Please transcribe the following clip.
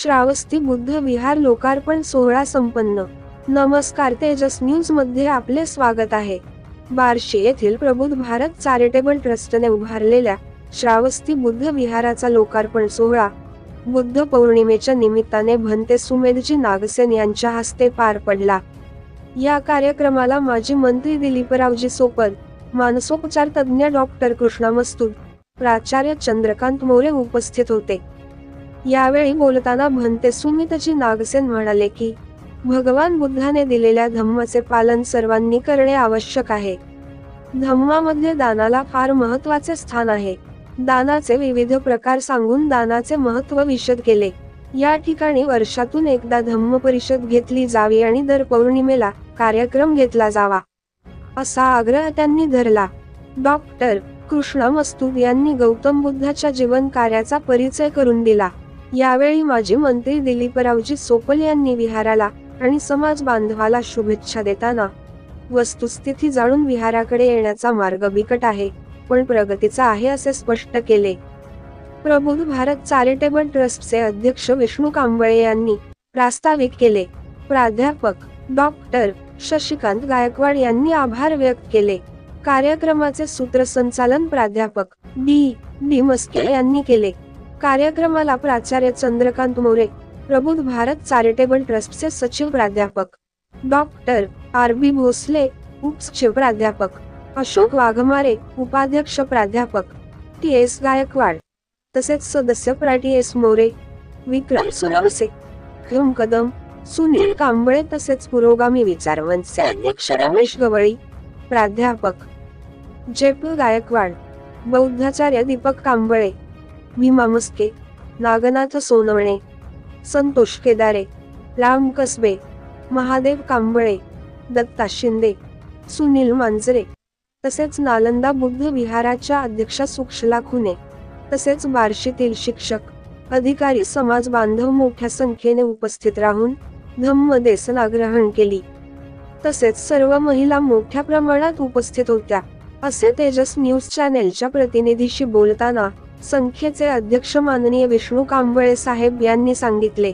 श्रावस्ती बुद्ध विहार लोकार्पण सोहळा संपन्न। नमस्कार, तेजस न्यूज मध्ये आपले स्वागत आहे। बार्शी येथील प्रबुद्ध भारत चॅरिटेबल ट्रस्टने उभारलेल्या श्रावस्ती बुद्ध विहाराचा लोकार्पण सोहळा बुद्ध पौर्णिमेच्या निमित्ताने भंते सुमेधजी नागसेन यांच्या हस्ते पार पडला। या कार्यक्रमाला माजी मंत्री दिलीपरावजी सोपल, मानसोपचार तज्ञ डॉक्टर कृष्णा मस्तूर, प्राचार्य चंद्रकांत मोरे उपस्थित होते। यावेळी बोलताना भंते सुमेधजी नागसेन म्हणाले की भगवान बुद्धाने दिलेल्या धम्माचे पालन सर्वांनी करणे आवश्यक आहे। धम्मामध्ये दानाला फार महत्त्वाचे स्थान आहे। दानाचे विविध प्रकार सांगून दानाचे महत्त्व विशद केले। या ठिकाणी वर्षातून एकदा धम्म परिषद घेतली जावी आणि दर पौर्णिमेला कार्यक्रम घेतला जावा, असा आग्रह त्यांनी धरला। डॉक्टर कृष्णा मस्तूर यांनी गौतम बुद्धाच्या जीवन कार्याचा परिचय करून दिला। यावेळी माजी मंत्री दिलीपरावजी सोपल यांनी विहाराला आणि समाज बांधवाला शुभेच्छा देताना वस्तुस्थिती जाणून विहाराकडे येण्याचा मार्ग बिकट आहे, पण प्रगतीचा आहे असे स्पष्ट केले। प्रबुद्ध भारत चॅरिटेबल ट्रस्टचे अध्यक्ष विष्णू कांबळे यांनी प्रास्ताविक केले। प्राध्यापक डॉक्टर शशिकांत गायकवाड यांनी आभार व्यक्त केले। कार्यक्रमाचे सूत्रसंचालन प्राध्यापक डी मस्के यांनी केले। कार्यक्रमाला प्राचार्य चंद्रकांत मोरे, प्रबुद्ध भारत चॅरिटेबल ट्रस्टचे सचिव प्राध्यापक डॉक्टर आर.बी. भोसले, उपसचिव प्राध्यापक अशोक वाघमारे, उपाध्यक्ष प्राध्यापक टी.एस. गायकवाड, तसेच सदस्य प्रा.टी.एस. मोरे, विक्रम सुनावसे, कदम, सुनील कांबळे, तसेच पुरोगामी विचारवंतचे अध्यक्ष रमेश गवळी, प्राध्यापक जे.पी. गायकवाड, बौद्धाचार्य दीपक कांबळे, भीमा मस्के, नागनाथ सोनवणे, संतोष केदारे, राम कसबे, महादेव कांबळे, दत्ता शिंदे, सुनील मांजरे, तसेच नालंदा बुद्ध विहाराच्या अध्यक्षा सुक्षला खुने, तसेच बार्शीतील शिक्षक, अधिकारी, समाज बांधव मोठ्या संख्येने उपस्थित राहून धम्म देसना ग्रहण केली। तसेच सर्व महिला मोठ्या प्रमाणात उपस्थित होत्या, असे तेजस न्यूज चॅनेलच्या प्रतिनिधीशी बोलताना संख्येचे अध्यक्ष माननीय विष्णू कांबळे साहेब यांनी सांगितले।